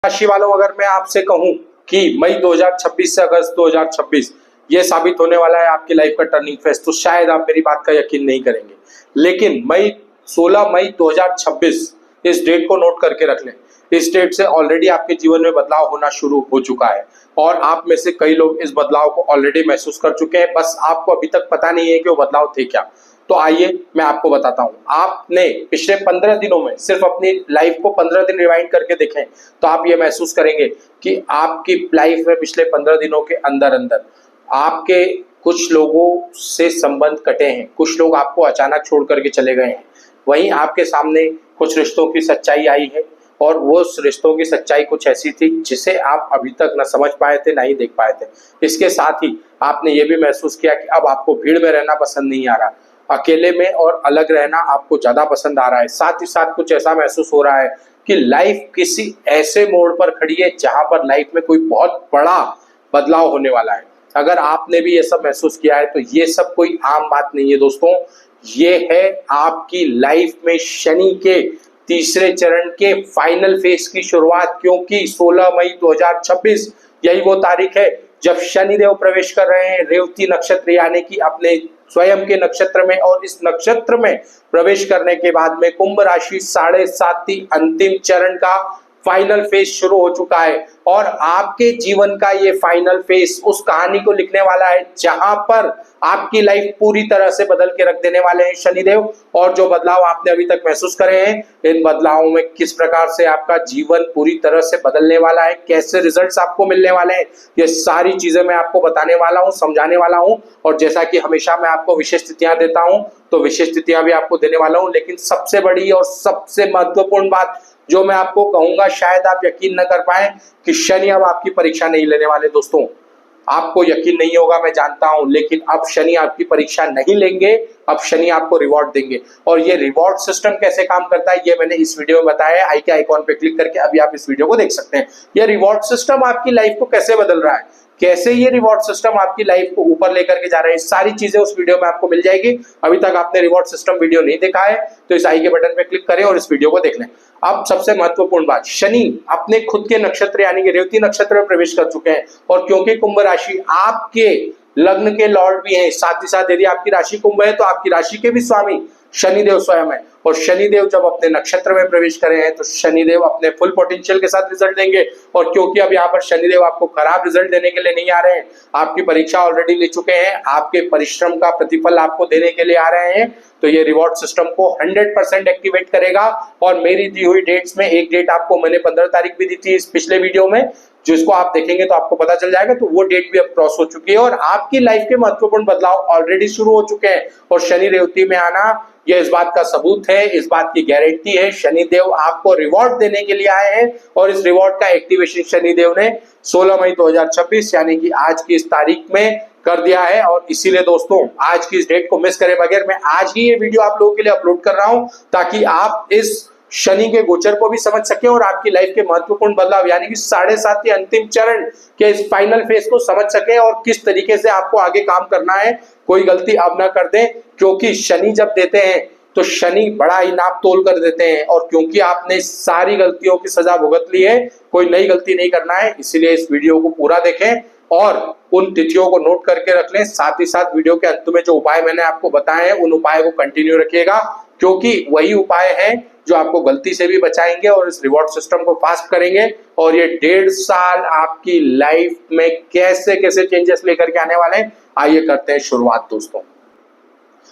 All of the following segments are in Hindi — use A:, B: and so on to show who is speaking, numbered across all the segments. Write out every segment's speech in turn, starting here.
A: राशि वालों, अगर मैं आपसे कहूं कि मई 2026 से अगस्त 2026 ये साबित होने वाला है आपकी लाइफ का टर्निंग फेज, तो शायद आप मेरी बात का यकीन नहीं करेंगे। लेकिन 16 मई 2026 इस डेट को नोट करके रख लें। इस डेट से ऑलरेडी आपके जीवन में बदलाव होना शुरू हो चुका है और आप में से कई लोग इस बदलाव को ऑलरेडी महसूस कर चुके हैं, बस आपको अभी तक पता नहीं है कि वो बदलाव थे क्या। तो आइए मैं आपको बताता हूं। आपने पिछले 15 दिनों में सिर्फ अपनी लाइफ को 15 दिन रिवाइंड करके देखें तो आप ये महसूस करेंगे कि आपकी लाइफ में पिछले 15 दिनों के अंदर अंदर आपके कुछ लोगों से संबंध कटे हैं, कुछ लोग आपको अचानक छोड़ करके चले गए हैं। वहीं आपके सामने कुछ रिश्तों की सच्चाई आई है और वो उस रिश्तों की सच्चाई कुछ ऐसी थी जिसे आप अभी तक न समझ पाए थे, ना ही देख पाए थे। इसके साथ ही आपने ये भी महसूस किया कि अब आपको भीड़ में रहना पसंद नहीं आ रहा, अकेले में और अलग रहना आपको ज्यादा पसंद आ रहा है। साथ ही साथ कुछ ऐसा महसूस हो रहा है कि लाइफ किसी ऐसे मोड़ पर खड़ी है जहां पर लाइफ में कोई बहुत बड़ा बदलाव होने वाला है। अगर आपने भी ये सब महसूस किया है तो ये सब कोई आम बात नहीं है दोस्तों, ये है आपकी लाइफ में शनि के तीसरे चरण के फाइनल फेज की शुरुआत। क्योंकि 16 मई 2026 यही वो तारीख है जब शनिदेव प्रवेश कर रहे हैं रेवती नक्षत्र यानी कि अपने स्वयं के नक्षत्र में, और इस नक्षत्र में प्रवेश करने के बाद में कुंभ राशि 7.5 अंतिम चरण का फाइनल फेज शुरू हो चुका है। और आपके जीवन का ये फाइनल फेज उस कहानी को लिखने वाला है जहां पर आपकी लाइफ पूरी तरह से बदल के रख देने वाले हैं शनिदेव। और जो बदलाव आपने अभी तक महसूस करे हैं, इन बदलावों में किस प्रकार से आपका जीवन पूरी तरह से बदलने वाला है, कैसे रिजल्ट्स आपको मिलने वाले हैं, ये सारी चीजें मैं आपको बताने वाला हूं, समझाने वाला हूं। और जैसा कि हमेशा मैं आपको विशेष तिथियां देता हूं तो विशेष तिथियां भी आपको देने वाला हूं। लेकिन सबसे बड़ी और सबसे महत्वपूर्ण बात जो मैं आपको कहूंगा, शायद आप यकीन न कर पाए कि शनि अब आपकी परीक्षा नहीं लेने वाले दोस्तों। आपको यकीन नहीं होगा, मैं जानता हूं, लेकिन अब शनि आपकी परीक्षा नहीं लेंगे, अब शनि आपको रिवॉर्ड देंगे। और ये रिवॉर्ड सिस्टम कैसे काम करता है ये मैंने इस वीडियो में बताया है। आई के आइकॉन पे क्लिक करके अभी आप इस वीडियो को देख सकते हैं। ये रिवॉर्ड सिस्टम आपकी लाइफ को कैसे बदल रहा है, कैसे ये रिवॉर्ड सिस्टम आपकी लाइफ को ऊपर लेकर के जा रहा है, सारी चीजें उस वीडियो में आपको मिल जाएगी। अभी तक आपने रिवॉर्ड सिस्टम वीडियो नहीं देखा है तो इस आई के बटन पे क्लिक करें और इस वीडियो को देख लें। अब सबसे महत्वपूर्ण बात, शनि अपने खुद के नक्षत्र यानी कि रेवती नक्षत्र में प्रवेश कर चुके हैं। और क्योंकि कुंभ राशि आपके लग्न के लॉर्ड भी हैं, साथ ही साथ यदि आपकी राशि कुंभ है तो आपकी राशि के भी स्वामी शनिदेव स्वयं है। और शनिदेव जब अपने नक्षत्र में प्रवेश करे हैं तो शनिदेव अपने फुल पोटेंशियल के साथ रिजल्ट देंगे। और क्योंकि अब यहाँ पर शनिदेव आपको खराब रिजल्ट देने के लिए नहीं आ रहे हैं, आपकी परीक्षा ऑलरेडी ले चुके हैं, आपके परिश्रम का प्रतिफल आपको देने के लिए आ रहे हैं, तो ये रिवॉर्ड सिस्टम को 100% एक्टिवेट करेगा। और मेरी दी हुई डेट्स में एक डेट आपको मैंने 15 तारीख भी दी थी इस पिछले वीडियो में, जिसको आप देखेंगे तो आपको पता चल जाएगा, तो वो डेट भी अब क्रॉस हो चुकी है और आपकी लाइफ के महत्वपूर्ण बदलाव ऑलरेडी शुरू हो चुके हैं। और शनि रेवती में आना ये इस बात का सबूत है, इस बात की गारंटी है, शनिदेव आपको रिवॉर्ड देने के लिए आए हैं। और इस रिवॉर्ड का एक्टिवेशन शनिदेव ने 16 मई 2026 यानी कि आज की इस तारीख में कर दिया है। और इसीलिए दोस्तों आज की इस डेट को मिस करे बगैर मैं आज ही ये वीडियो आप लोगों के लिए अपलोड कर रहा हूं, ताकि आप इस शनि के गोचर को भी समझ सके और आपकी लाइफ के महत्वपूर्ण बदलाव यानी कि 7.5 अंतिम चरण के इस फाइनल फेज को समझ सके और किस तरीके से आपको आगे काम करना है। कोई गलती अब ना कर दें, क्योंकि शनि जब देते हैं तो शनि बड़ा ही नाप तोल कर देते हैं। और क्योंकि आपने सारी गलतियों की सजा भुगत ली है, कोई नई गलती नहीं करना है, इसीलिए इस वीडियो को पूरा देखें और उन तिथियों को नोट करके रख लें। साथ ही साथ वीडियो के अंत में जो उपाय मैंने आपको बताए हैं उन उपाय को कंटिन्यू रखिएगा, क्योंकि वही उपाय हैं जो आपको गलती से भी बचाएंगे और इस रिवॉर्ड सिस्टम को फास्ट करेंगे। और ये 1.5 साल आपकी लाइफ में कैसे कैसे चेंजेस लेकर के आने वाले हैं, आइए करते हैं शुरुआत दोस्तों।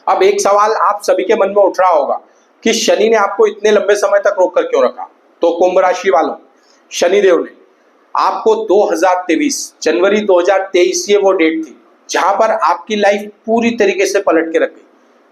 A: अब एक सवाल आप सभी के मन में उठ रहा होगा कि शनि ने आपको इतने लंबे समय तक रोक कर क्यों रखा। तो कुंभ राशि वालों, शनिदेव ने आपको 2023 जनवरी 2023 ये वो डेट थी जहां पर आपकी लाइफ पूरी तरीके से पलट के रख गई।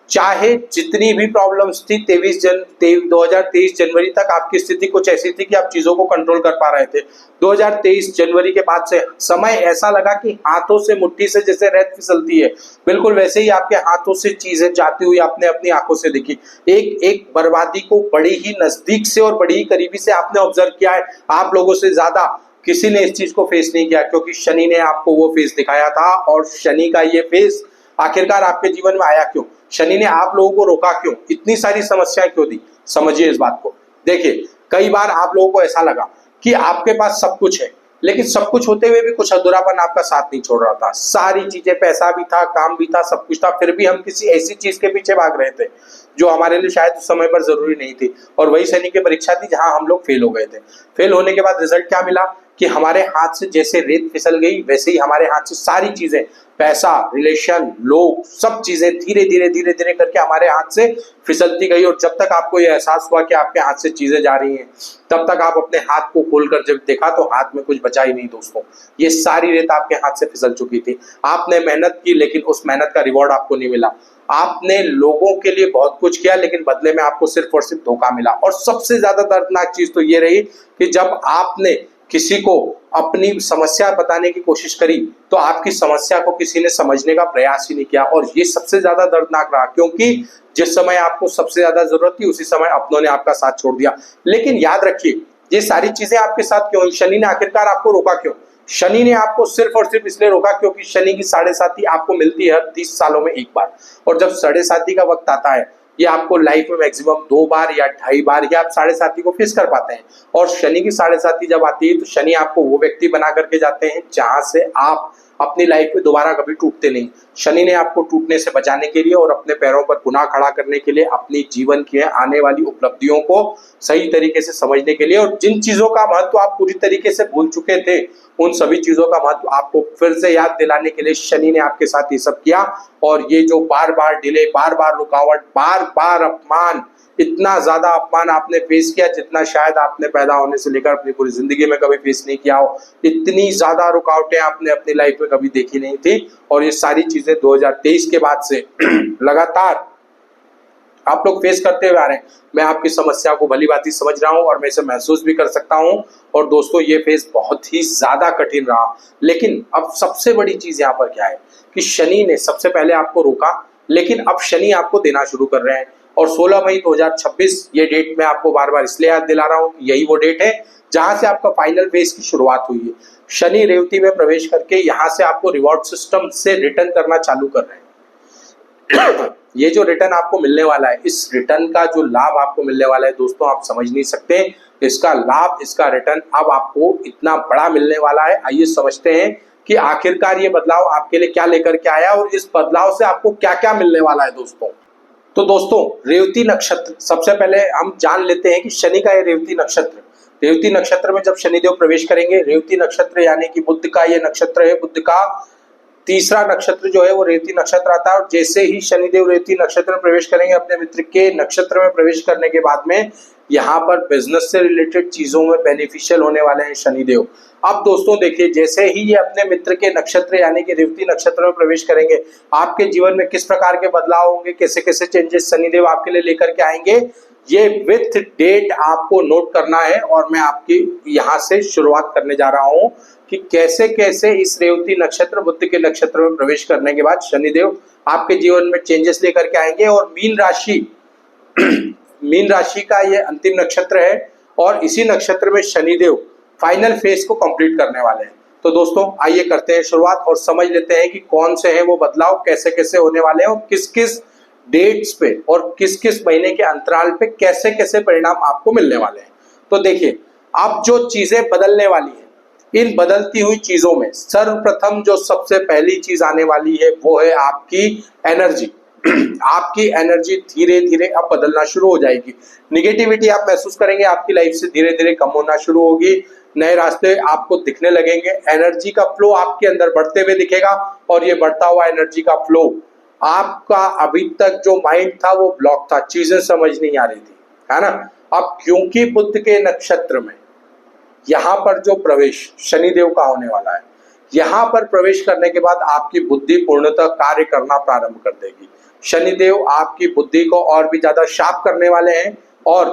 A: चाहे जितनी भी प्रॉब्लम्स थी 2023 जनवरी तक आपकी स्थिति कुछ ऐसी थी कि आप चीजों को कंट्रोल कर पा रहे थे। 2023 जनवरी के बाद से समय ऐसा लगा कि हाथों से मुट्ठी से जैसे रेत फिसलती है, बिल्कुल वैसे ही आपके हाथों से चीजें जाती हुई आपने अपनी आंखों से देखी। एक एक बर्बादी को बड़ी ही नजदीक से और बड़ी ही करीबी से आपने ऑब्जर्व किया है। आप लोगों से ज्यादा किसी ने इस चीज को फेस नहीं किया, क्योंकि शनि ने आपको वो फेस दिखाया था। और शनि का ये फेस आखिरकार आपके जीवन में आया क्यों, शनि ने आप लोगों को रोका क्यों, इतनी सारी समस्याएं क्यों दी, समझिए इस बात को। देखिए, कई बार आप लोगों को ऐसा लगा कि आपके पास सब कुछ है, लेकिन सब कुछ होते हुए भी कुछ अधूरापन आपका साथ नहीं छोड़ रहा था। सारी चीजें, पैसा भी था, काम भी था, सब कुछ था, फिर भी हम किसी ऐसी चीज के पीछे भाग रहे थे जो हमारे लिए शायद उस समय पर जरूरी नहीं थी। और वही सैनिक की परीक्षा थी जहां हम लोग फेल हो गए थे। फेल होने के बाद रिजल्ट क्या मिला कि हमारे हाथ से जैसे रेत फिसल गई, वैसे ही हमारे हाथ से सारी चीजें, पैसा, रिलेशन, लोग, सब चीजें धीरे धीरे धीरे धीरे करके हमारे हाथ से फिसलती गई। और जब तक आपको यह एहसास हुआ कि आपके हाथ से चीजें जा रही हैं, तब तक आप अपने हाथ को खोलकर जब देखा तो हाथ में कुछ बचा ही नहीं दोस्तों। ये सारी रेत आपके हाथ से फिसल चुकी थी। आपने मेहनत की, लेकिन उस मेहनत का रिवॉर्ड आपको नहीं मिला। आपने लोगों के लिए बहुत कुछ किया, लेकिन बदले में आपको सिर्फ और सिर्फ धोखा मिला। और सबसे ज्यादा दर्दनाक चीज तो ये रही कि जब आपने किसी को अपनी समस्या बताने की कोशिश करी तो आपकी समस्या को किसी ने समझने का प्रयास ही नहीं किया। और ये सबसे ज्यादा दर्दनाक रहा, क्योंकि जिस समय आपको सबसे ज्यादा जरूरत थी उसी समय अपनों ने आपका साथ छोड़ दिया। लेकिन याद रखिए, ये सारी चीजें आपके साथ क्यों? शनि ने आखिरकार आपको रोका क्यों? शनि ने आपको सिर्फ और सिर्फ इसलिए रोका क्योंकि शनि की साढ़े साती आपको मिलती है 30 सालों में एक बार। और जब साढ़े साती का वक्त आता है, ये आपको लाइफ में मैक्सिमम 2 बार या 2.5 बार ही आप साढ़े साती को फेस कर पाते हैं। और शनि की साढ़े साती जब आती है तो शनि आपको वो व्यक्ति बना करके जाते हैं जहां से आप अपनी लाइफ में दोबारा कभी टूटते नहीं। शनि ने आपको टूटने से बचाने के लिए और अपने पैरों पर पुनः खड़ा करने के लिए, अपनी जीवन की आने वाली उपलब्धियों को सही तरीके से समझने के लिए, और जिन चीजों का महत्व आप पूरी तरीके से भूल चुके थे उन सभी चीजों का महत्व आपको फिर से याद दिलाने के लिए शनि ने आपके साथ ये सब किया। और ये जो बार बार डिले, बार बार रुकावट, बार बार अपमान, इतना ज्यादा अपमान आपने फेस किया जितना शायद आपने पैदा होने से लेकर अपनी पूरी जिंदगी में कभी फेस नहीं किया हो। इतनी ज्यादा रुकावटें आपने अपनी लाइफ में कभी देखी नहीं थी। और ये सारी चीजें 2023 के बाद से लगातार आप लोग फेस करते हुए आ रहे हैं। मैं आपकी समस्या को भली भांति समझ रहा हूं और मैं इसे महसूस भी कर सकता हूं। और दोस्तों, ये फेस बहुत ही ज्यादा कठिन रहा। लेकिन अब सबसे बड़ी चीज यहाँ पर क्या है कि शनि ने सबसे पहले आपको रोका, लेकिन अब शनि आपको देना शुरू कर रहे हैं। और 16 मई 2026 ये डेट मैं आपको बार बार इसलिए याद दिला रहा हूँ, यही वो डेट है जहां से आपका फाइनल फेज की शुरुआत हुई है। शनि रेवती में प्रवेश करके यहाँ से आपको रिवॉर्ड सिस्टम से रिटर्न करना चालू कर रहे हैं। ये जो रिटर्न आपको मिलने वाला है, इस रिटर्न का जो लाभ आपको मिलने वाला है दोस्तों, आप समझ नहीं सकते। इसका लाभ, इसका रिटर्न अब आपको इतना बड़ा मिलने वाला है। आइए समझते हैं कि आखिरकार ये बदलाव आपके लिए क्या लेकर के आया और इस बदलाव से आपको क्या क्या मिलने वाला है दोस्तों। तो दोस्तों, रेवती नक्षत्र, सबसे पहले हम जान लेते हैं कि शनि का ये रेवती नक्षत्र, रेवती नक्षत्र में जब शनिदेव प्रवेश करेंगे, रेवती नक्षत्र यानी कि बुध का ये नक्षत्र है, बुध का तीसरा नक्षत्र जो है वो रेवती नक्षत्र आता है। और जैसे ही शनिदेव रेवती नक्षत्र में प्रवेश करेंगे, अपने मित्र के नक्षत्र में प्रवेश करने के बाद में यहाँ पर बिजनेस से रिलेटेड चीजों में बेनिफिशियल होने वाले हैं शनिदेव। अब दोस्तों देखिए, जैसे ही ये अपने मित्र के नक्षत्र यानी कि रेवती नक्षत्र में प्रवेश करेंगे, आपके जीवन में किस प्रकार के बदलाव होंगे, कैसे कैसे चेंजेस शनिदेव आपके लिए लेकर के आएंगे, ये विथ डेट आपको नोट करना है। और मैं आपकी यहाँ से शुरुआत करने जा रहा हूँ कि कैसे कैसे इस रेवती नक्षत्र, बुध के नक्षत्र में प्रवेश करने के बाद शनिदेव आपके जीवन में चेंजेस लेकर के आएंगे। और मीन राशि मीन राशि का ये अंतिम नक्षत्र है और इसी नक्षत्र में शनिदेव फाइनल फेज को कंप्लीट करने वाले हैं। तो दोस्तों, आइए करते हैं शुरुआत और समझ लेते हैं कि कौन से हैं वो बदलाव, कैसे कैसे होने वाले हैं और किस किस डेट्स पे और किस किस महीने के अंतराल पे कैसे कैसे परिणाम आपको मिलने वाले हैं। तो देखिए, अब जो चीजें बदलने वाली हैं, इन बदलती हुई चीजों में सर्वप्रथम जो सबसे पहली चीज आने वाली है वो है आपकी एनर्जी। आपकी एनर्जी धीरे धीरे अब बदलना शुरू हो जाएगी। निगेटिविटी आप महसूस करेंगे, आपकी लाइफ से धीरे धीरे कम होना शुरू होगी। नए रास्ते आपको दिखने लगेंगे। एनर्जी का फ्लो आपके अंदर बढ़ते हुए दिखेगा और ये बढ़ता हुआ एनर्जी का फ्लो, आपका अभी तक जो माइंड था वो ब्लॉक था, चीजें समझ नहीं आ रही थी, है ना। अब क्योंकि बुध के नक्षत्र में यहाँ पर जो प्रवेश शनिदेव का होने वाला है, यहाँ पर प्रवेश करने के बाद आपकी बुद्धि पूर्णतः कार्य करना प्रारंभ कर देगी। शनिदेव आपकी बुद्धि को और भी ज्यादा शार्प करने वाले हैं। और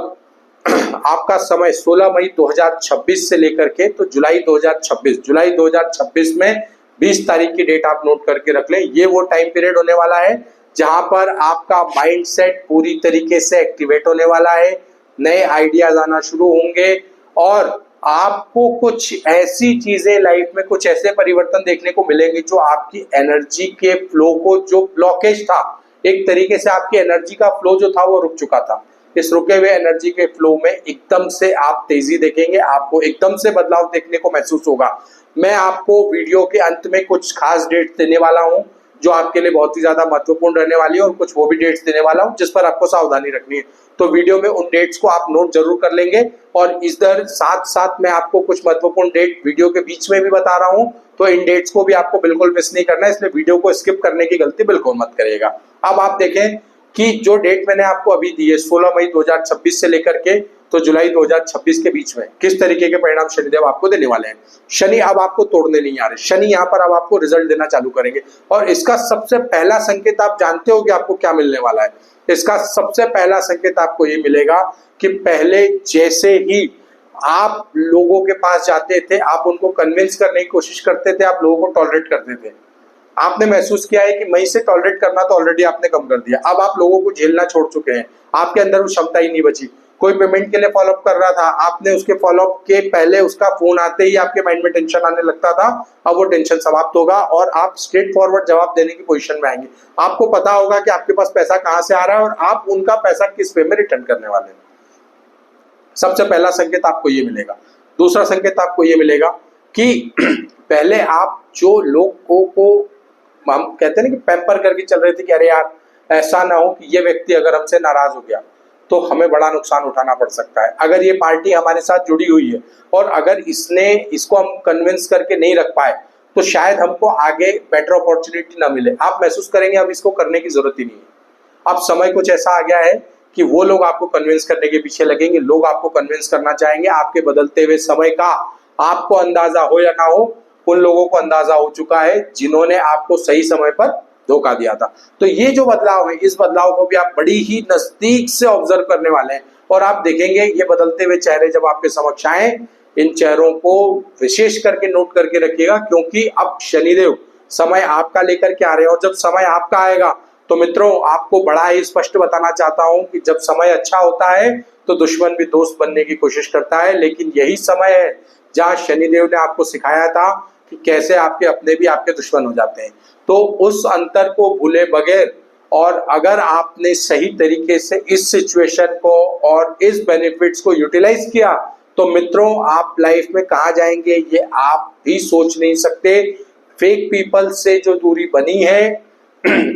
A: आपका समय 16 मई 2026 से लेकर के तो जुलाई 2026 में 20 तारीख की डेट आप नोट करके रख लें। ये वो टाइम पीरियड होने वाला है जहां पर आपका माइंडसेट पूरी तरीके से एक्टिवेट होने वाला है, नए आइडियाज आना शुरू होंगे और आपको कुछ ऐसी चीजें लाइफ में, कुछ ऐसे परिवर्तन देखने को मिलेंगे जो आपकी एनर्जी के फ्लो को, जो ब्लॉकेज था, एक तरीके से आपकी एनर्जी का फ्लो जो था वो रुक चुका था। इस रुके हुए एनर्जी के फ्लो में एकदम से आप तेजी देखेंगे, आपको एकदम से बदलाव देखने को महसूस होगा। मैं आपको वीडियो के अंत में कुछ खास डेट्स देने वाला हूं जो आपके लिए बहुत ही ज्यादा महत्वपूर्ण रहने वाली है, और कुछ वो भी डेट्स देने वाला हूं जिस पर आपको सावधानी रखनी है। तो वीडियो में उन डेट्स को आप नोट जरूर कर लेंगे, और इधर साथ साथ मैं आपको कुछ महत्वपूर्ण डेट वीडियो के बीच में भी बता रहा हूं, तो इन डेट्स को भी आपको बिल्कुल मिस नहीं करना है, इसलिए वीडियो को स्किप करने की गलती बिल्कुल मत करिएगा। अब आप देखें कि जो डेट मैंने आपको अभी दी है 16 मई 2026 से लेकर के तो जुलाई 2026 के बीच में किस तरीके के परिणाम शनिदेव आपको देने वाले हैं। शनि अब आपको तोड़ने नहीं आ रहे, शनि यहाँ पर अब आपको रिजल्ट देना चालू करेंगे, और इसका सबसे पहला संकेत आप जानते हो कि आपको क्या मिलने वाला है। इसका सबसे पहला संकेत आपको ये मिलेगा कि पहले जैसे ही आप लोगों के पास जाते थे, आप उनको कन्विंस करने की कोशिश करते थे, आप लोगों को टॉलरेट करते थे, आपने महसूस किया है कि मई से टॉलरेट करना तो ऑलरेडी आपने कम कर दिया। अब आप लोगों को झेलना छोड़ चुके हैं, आपके अंदर वो क्षमता ही नहीं बची। कोई पेमेंट के लिए फॉलोअप कर रहा था, आपने उसके फॉलोअप के पहले उसका फोन आते ही आपके माइंड में टेंशन आने लगता था, अब वो टेंशन समाप्त होगा और आप स्ट्रेट फॉरवर्ड जवाब देने की पोजीशन में आएंगे। आपको पता होगा कि आपके पास पैसा कहां से आ रहा है और आप उनका पैसा किस वे में रिटर्न करने वाले हैं। सबसे पहला संकेत आपको ये मिलेगा। दूसरा संकेत आपको ये मिलेगा कि पहले आप जो लोगों को हम कहते हैं ना कि पैम्पर करके चल रहे थे कि अरे यार ऐसा ना हो कि ये व्यक्ति अगर हमसे नाराज हो गया तो हमें बड़ा नुकसान उठाना पड़ सकता है, अगर ये पार्टी हमारे साथ जुड़ी हुई है और अगर इसको हम कन्विंस करके नहीं रख पाए तो शायद हमको आगे बेटर अपॉर्चुनिटी ना मिले। आप महसूस करेंगे अब इसको करने की जरूरत ही नहीं है। अब समय कुछ ऐसा आ गया है कि वो लोग आपको कन्विंस करने के पीछे लगेंगे, लोग आपको कन्विंस करना चाहेंगे। आपके बदलते हुए समय का आपको अंदाजा हो या ना हो, उन लोगों को अंदाजा हो चुका है जिन्होंने आपको सही समय पर धोखा दिया था। तो ये जो बदलाव है, इस बदलाव को भी आप बड़ी ही नजदीक से ऑब्जर्व करने वाले हैं, और आप देखेंगे ये बदलते हुए चेहरे जब आपके समक्ष आए, इन चेहरों को विशेष करके नोट करके रखिएगा, क्योंकि अब शनिदेव समय आपका लेकर के आ रहे हैं, और जब समय आपका आएगा तो मित्रों आपको बड़ा ही स्पष्ट बताना चाहता हूं कि जब समय अच्छा होता है तो दुश्मन भी दोस्त बनने की कोशिश करता है, लेकिन यही समय है जहां शनिदेव ने आपको सिखाया था कि कैसे आपके अपने भी आपके दुश्मन हो जाते हैं। तो उस अंतर को भूले बगैर, और अगर आपने सही तरीके से इस सिचुएशन को और इस बेनिफिट्स को यूटिलाइज किया तो मित्रों आप लाइफ में कहाँ जाएंगे ये आप भी सोच नहीं सकते। फेक पीपल से जो दूरी बनी है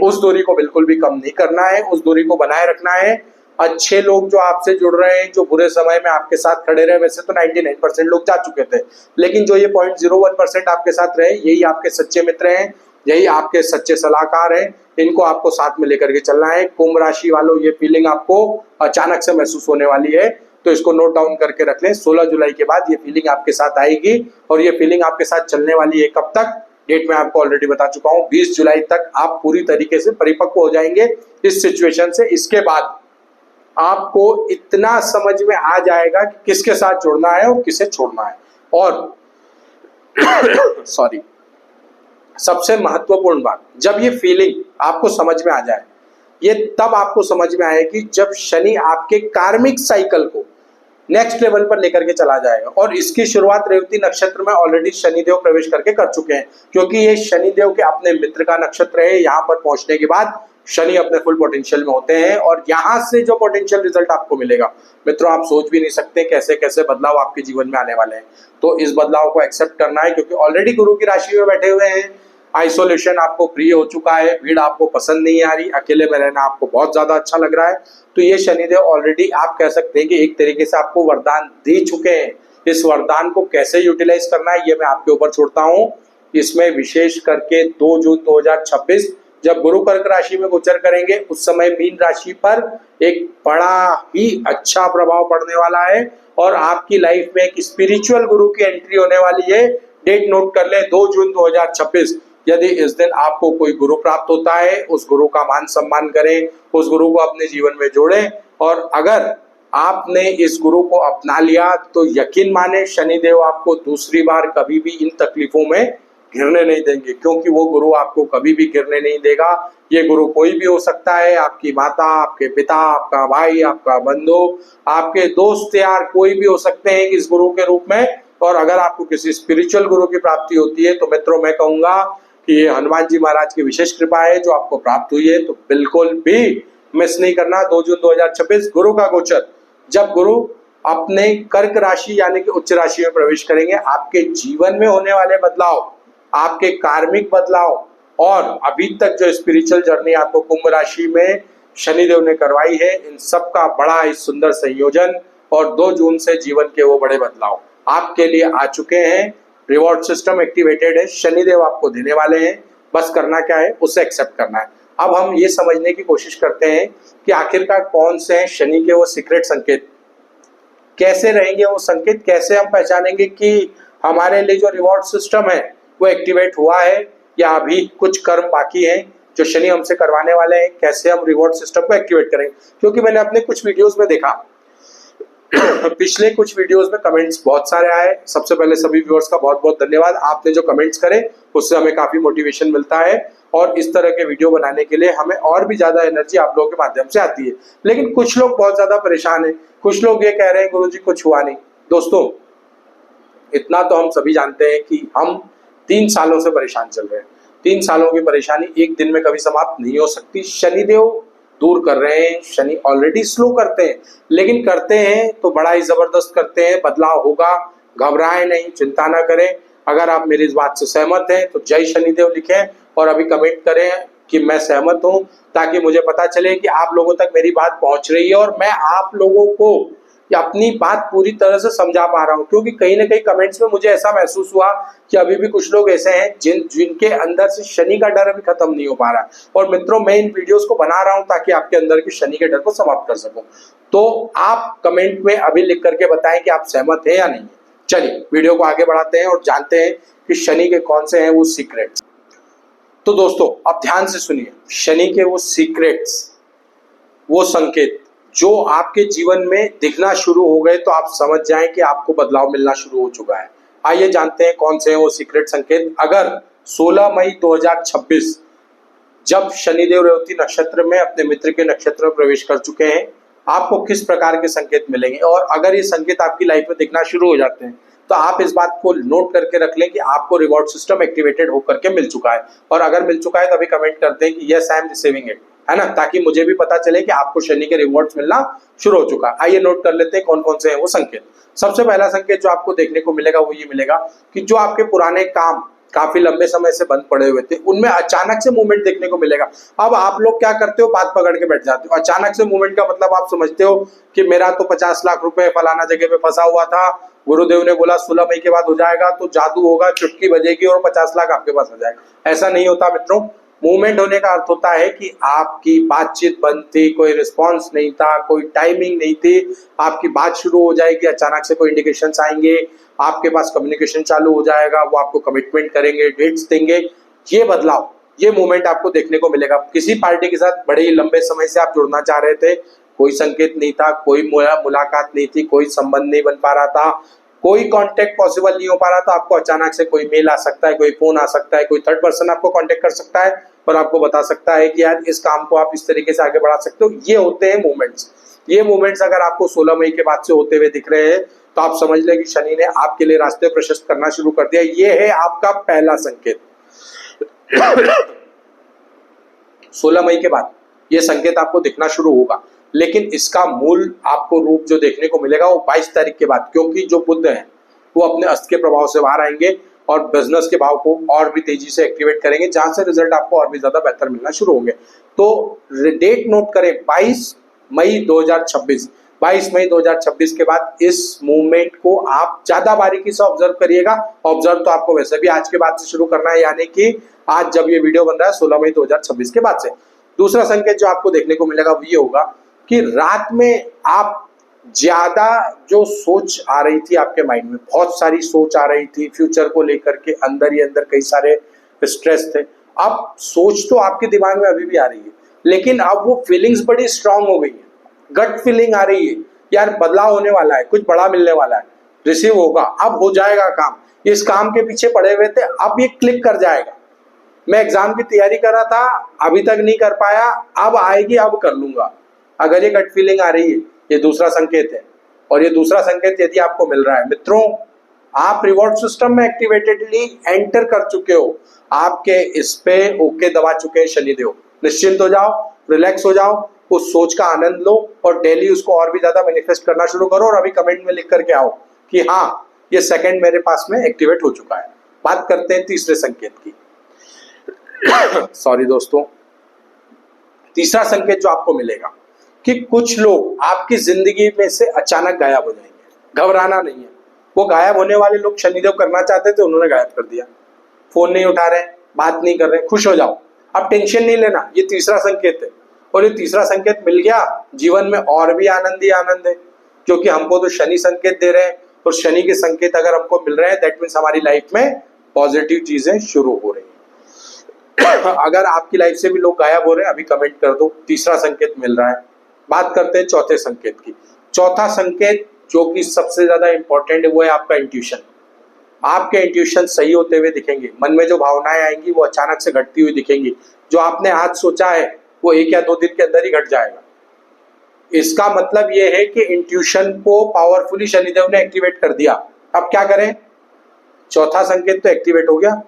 A: उस दूरी को बिल्कुल भी कम नहीं करना है, उस दूरी को बनाए रखना है। अच्छे लोग जो आपसे जुड़ रहे हैं, जो बुरे समय में आपके साथ खड़े रहे, वैसे तो 99% लोग जा चुके थे, लेकिन जो ये 0.01% आपके साथ रहे, यही आपके सच्चे मित्र हैं, यही आपके सच्चे सलाहकार हैं। इनको आपको साथ में लेकर के चलना है। कुंभ राशि वालों, ये फीलिंग आपको अचानक से महसूस होने वाली है, तो इसको नोट डाउन करके रख लें। 16 जुलाई के बाद ये फीलिंग आपके साथ आएगी, और ये फीलिंग आपके साथ चलने वाली है कब तक, डेट मैं आपको ऑलरेडी बता चुका हूं, 20 जुलाई तक आप पूरी तरीके से परिपक्व हो जाएंगे इस सिचुएशन से। इसके बाद आपको इतना समझ में आ जाएगा कि किसके साथ जुड़ना है और किसे छोड़ना है। और सॉरी, सबसे महत्वपूर्ण बात, जब ये फीलिंग आपको समझ में आ जाए, ये तब आपको समझ में आएगी जब शनि आपके कार्मिक साइकिल को नेक्स्ट लेवल पर लेकर के चला जाएगा। और इसकी शुरुआत रेवती नक्षत्र में ऑलरेडी शनिदेव प्रवेश करके कर चुके हैं, क्योंकि ये शनिदेव के अपने मित्र का नक्षत्र है। यहाँ पर पहुंचने के बाद शनि अपने फुल पोटेंशियल में होते हैं, और यहाँ से जो पोटेंशियल रिजल्ट आपको मिलेगा मित्रों, आप सोच भी नहीं सकते कैसे कैसे बदलाव आपके जीवन में आने वाले हैं। तो इस बदलाव को एक्सेप्ट करना है, क्योंकि ऑलरेडी गुरु की राशि में बैठे हुए हैं। आइसोलेशन आपको प्रिय हो चुका है, भीड़ आपको पसंद नहीं आ रही, अकेले में रहना आपको बहुत ज्यादा अच्छा लग रहा है। तो ये शनिदेव ऑलरेडी आप कह सकते हैं कि एक तरीके से आपको वरदान दे चुके हैं। इस वरदान को कैसे यूटिलाइज करना है ये मैं आपके ऊपर छोड़ता हूँ। इसमें विशेष करके 2 जून 2026 जब गुरु कर्क राशि में गोचर करेंगे, उस समय मीन राशि पर एक बड़ा ही अच्छा प्रभाव पड़ने वाला है, और आपकी लाइफ में एक स्पिरिचुअल गुरु की एंट्री होने वाली है। डेट नोट कर ले, 2 जून 2026। यदि इस दिन आपको कोई गुरु प्राप्त होता है, उस गुरु का मान सम्मान करें, उस गुरु को अपने जीवन में जोड़ें, और अगर आपने इस गुरु को अपना लिया तो यकीन माने शनिदेव आपको दूसरी बार कभी भी इन तकलीफों में घिरने नहीं देंगे, क्योंकि वो गुरु आपको कभी भी घिरने नहीं देगा। ये गुरु कोई भी हो सकता है, आपकी माता, आपके पिता, आपका भाई, आपका बंधु, आपके दोस्त यार, कोई भी हो सकते हैं इस गुरु के रूप में। और अगर आपको किसी स्पिरिचुअल गुरु की प्राप्ति होती है तो मित्रों मैं कहूंगा कि ये हनुमान जी महाराज की विशेष कृपा है जो आपको प्राप्त हुई है। तो बिल्कुल भी मिस नहीं करना। 2 जून 2026 गुरु का गोचर, जब गुरु अपने कर्क राशि यानी कि उच्च राशि में प्रवेश करेंगे, आपके जीवन में होने वाले बदलाव, आपके कार्मिक बदलाव और अभी तक जो स्पिरिचुअल जर्नी आपको कुंभ राशि में शनिदेव ने करवाई है, इन सब का बड़ा ही सुंदर संयोजन और 2 जून से जीवन के वो बड़े बदलाव आपके लिए आ चुके हैं। रिवॉर्ड सिस्टम एक्टिवेटेड है, शनिदेव आपको देने वाले हैं, बस करना क्या है, उसे एक्सेप्ट करना है। अब हम ये समझने की कोशिश करते हैं कि आखिरकार कौन से हैं शनि के वो सीक्रेट संकेत, कैसे रहेंगे वो संकेत, कैसे हम पहचानेंगे कि हमारे लिए जो रिवॉर्ड सिस्टम है वो एक्टिवेट हुआ है या अभी कुछ कर्म बाकी है जो शनि हमसे करवाने वाले हैं, कैसे हम रिवॉर्ड सिस्टम को एक्टिवेट करेंगे। क्योंकि मैंने अपने कुछ वीडियोस में देखा पिछले कुछ वीडियोस में कमेंट्स बहुत सारे आए। सबसे पहले सभी व्यूअर्स का बहुत बहुत धन्यवाद, आपने जो कमेंट्स करे उससे हमें काफी मोटिवेशन मिलता है और इस तरह के वीडियो बनाने के लिए हमें और भी ज्यादा एनर्जी आप लोगों के माध्यम से आती है। लेकिन कुछ लोग बहुत ज्यादा परेशान हैं, कुछ लोग ये कह रहे हैं गुरुजी कुछ हुआ नहीं। दोस्तों, इतना तो हम सभी जानते हैं कि हम 3 सालों से परेशान चल रहे हैं। 3 सालों की परेशानी एक दिन में कभी समाप्त नहीं हो सकती। शनिदेव दूर कर रहे हैं, शनि ऑलरेडी स्लो करते हैं, लेकिन करते हैं तो बड़ा ही जबरदस्त करते हैं। बदलाव होगा, घबराएं नहीं, चिंता ना करें। अगर आप मेरी इस बात से सहमत हैं तो जय शनिदेव लिखें और अभी कमेंट करें कि मैं सहमत हूं, ताकि मुझे पता चले कि आप लोगों तक मेरी बात पहुंच रही है और मैं आप लोगों को या अपनी बात पूरी तरह से समझा पा रहा हूं। क्योंकि कहीं ना कहीं कमेंट्स में मुझे ऐसा महसूस हुआ कि अभी भी कुछ लोग ऐसे हैं जिनके अंदर से शनि का डर अभी खत्म नहीं हो पा रहा। और मित्रों, मैं इन वीडियोस को बना रहा हूं ताकि आपके अंदर के शनि के डर को समाप्त कर सकूं। तो आप कमेंट में अभी लिख करके बताएं कि आप सहमत हैं या नहीं। चलिए वीडियो को आगे बढ़ाते हैं और जानते हैं कि शनि के कौन से हैं वो सीक्रेट्स। तो दोस्तों, आप ध्यान से सुनिए, शनि के वो सीक्रेट्स, वो संकेत जो आपके जीवन में दिखना शुरू हो गए तो आप समझ जाएं कि आपको बदलाव मिलना शुरू हो चुका है। आइए जानते हैं कौन से हैं वो सीक्रेट संकेत। अगर 16 मई 2026 जब शनिदेव रेवती नक्षत्र में अपने मित्र के नक्षत्र में प्रवेश कर चुके हैं, आपको किस प्रकार के संकेत मिलेंगे। और अगर ये संकेत आपकी लाइफ में दिखना शुरू हो जाते हैं तो आप इस बात को नोट करके रख लें कि आपको रिवॉर्ड सिस्टम एक्टिवेटेड होकर के मिल चुका है। और अगर मिल चुका है तो अभी कमेंट करते हैं कि yes I am receiving it, है ना, ताकि मुझे भी पता चले कि आपको शनि के रिवॉर्ड्स मिलना शुरू हो चुका है। आइए नोट कर लेते हैं कौन कौन से हैं वो संकेत। सबसे पहला संकेत जो आपको देखने को मिलेगा वो ये मिलेगा कि जो आपके पुराने काम काफी लंबे समय से बंद पड़े हुए थे उनमें अचानक से मूवमेंट देखने को मिलेगा। अब आप लोग क्या करते हो, बात पकड़ के बैठ जाते हो। अचानक से मूवमेंट का मतलब आप समझते हो कि मेरा तो 50 लाख रुपए फलाना जगह पे फंसा हुआ था, गुरुदेव ने बोला 16 मई के बाद हो जाएगा, तो जादू होगा, चुटकी बजेगी और 50 लाख आपके पास आ जाएगा। ऐसा नहीं होता मित्रों। मूवमेंट होने का अर्थ होता है कि आपकी बातचीत बंद थी, कोई रिस्पॉन्स नहीं था, कोई टाइमिंग नहीं थी, आपकी बात शुरू हो जाएगी, अचानक से कोई इंडिकेशंस आएंगे, आपके पास कम्युनिकेशन चालू हो जाएगा, वो आपको कमिटमेंट करेंगे, डेट्स देंगे। ये बदलाव, ये मूवमेंट आपको देखने को मिलेगा। किसी पार्टी के साथ बड़े ही लंबे समय से आप जुड़ना चाह रहे थे, कोई संकेत नहीं था, कोई मुलाकात नहीं थी, कोई संबंध नहीं बन पा रहा था, कोई कांटेक्ट पॉसिबल नहीं हो पा रहा, तो आपको अचानक से कोई मेल आ सकता है, कोई फोन आ सकता है, कोई थर्ड पर्सन आपको कांटेक्ट कर सकता है और आपको बता सकता है कि यार इस काम को आप इस तरीके से आगे बढ़ा सकते हो। ये होते हैं मूवमेंट्स। ये मूवमेंट्स अगर आपको 16 मई के बाद से होते हुए दिख रहे हैं तो आप समझ लें कि शनि ने आपके लिए रास्ते प्रशस्त करना शुरू कर दिया। ये है आपका पहला संकेत। 16 मई के बाद ये संकेत आपको दिखना शुरू होगा, लेकिन इसका मूल आपको रूप जो देखने को मिलेगा वो 22 तारीख के बाद, क्योंकि जो बुध है वो अपने अस्त के प्रभाव से बाहर आएंगे और बिजनेस के भाव को और भी तेजी से एक्टिवेट करेंगे, जहां से रिजल्ट आपको और भी ज्यादा बेहतर मिलना शुरू होंगे। तो डेट नोट करें, 22 मई 2026। 22 मई 2026 के बाद इस मूवमेंट को आप ज्यादा बारीकी से ऑब्जर्व करिएगा। ऑब्जर्व तो आपको वैसे भी आज के बाद से शुरू करना है, यानी कि आज जब ये वीडियो बन रहा है 16 मई 2026 के बाद से। दूसरा संकेत जो आपको देखने को मिलेगा वो ये होगा कि रात में आप ज्यादा जो सोच आ रही थी आपके माइंड में, बहुत सारी सोच आ रही थी फ्यूचर को लेकर के, अंदर ही अंदर कई सारे स्ट्रेस थे। अब सोच तो आपके दिमाग में अभी भी आ रही है, लेकिन अब वो फीलिंग्स बड़ी स्ट्रांग हो गई है। गट फीलिंग आ रही है, यार बदलाव होने वाला है, कुछ बड़ा मिलने वाला है, रिसीव होगा, अब हो जाएगा काम। इस काम के पीछे पड़े हुए थे, अब ये क्लिक कर जाएगा। मैं एग्जाम की तैयारी कर रहा था, अभी तक नहीं कर पाया, अब आएगी, अब कर लूंगा। अगर ये गट फीलिंग आ रही है, ये दूसरा संकेत है। और ये दूसरा संकेत यदि आपको मिल रहा है मित्रों, आप रिवॉर्ड सिस्टम में एक्टिवेटेडली एंटर कर चुके हो, आपके इस पे ओके दबा चुके हैं शनिदेव। निश्चिंत हो जाओ, रिलैक्स हो जाओ, उस सोच का आनंद लो और डेली उसको और भी ज्यादा मैनिफेस्ट करना शुरू करो। और अभी कमेंट में लिख करके आओ कि हाँ, ये सेकंड मेरे पास में एक्टिवेट हो चुका है। बात करते हैं तीसरे संकेत की। सॉरी दोस्तों, तीसरा संकेत जो आपको मिलेगा कि कुछ लोग आपकी जिंदगी में से अचानक गायब हो जाएंगे। घबराना नहीं है, वो गायब होने वाले लोग शनिदेव करना चाहते थे, उन्होंने गायब कर दिया। फोन नहीं उठा रहे, बात नहीं कर रहे, खुश हो जाओ, अब टेंशन नहीं लेना। ये तीसरा संकेत है और ये तीसरा संकेत मिल गया, जीवन में और भी आनंद ही आनंद है, क्योंकि हमको तो शनि संकेत दे रहे हैं और शनि के संकेत अगर हमको मिल रहे हैं दैट मीन्स हमारी लाइफ में पॉजिटिव चीजें शुरू हो रही हैं। अगर आपकी लाइफ से भी लोग गायब हो रहे हैं, अभी कमेंट कर दो, तीसरा संकेत मिल रहा है। बात करते हैं चौथे संकेत की। चौथा संकेत जो कि सबसे ज्यादा इंपॉर्टेंट है वो है आपका इंट्यूशन। आपके इंट्यूशन सही होते हुए दिखेंगे। मन में जो भावनाएं आएंगी वो अचानक से घटती हुई दिखेंगी। जो आपने आज सोचा है वो 1 या 2 दिन के अंदर ही घट जाएगा। इसका मतलब ये है कि इंट्यूशन को पावरफुली शनिदेव ने एक्टिवेट कर दिया। अब क्या करें? चौथा संकेत तो एक्टिवेट हो गया।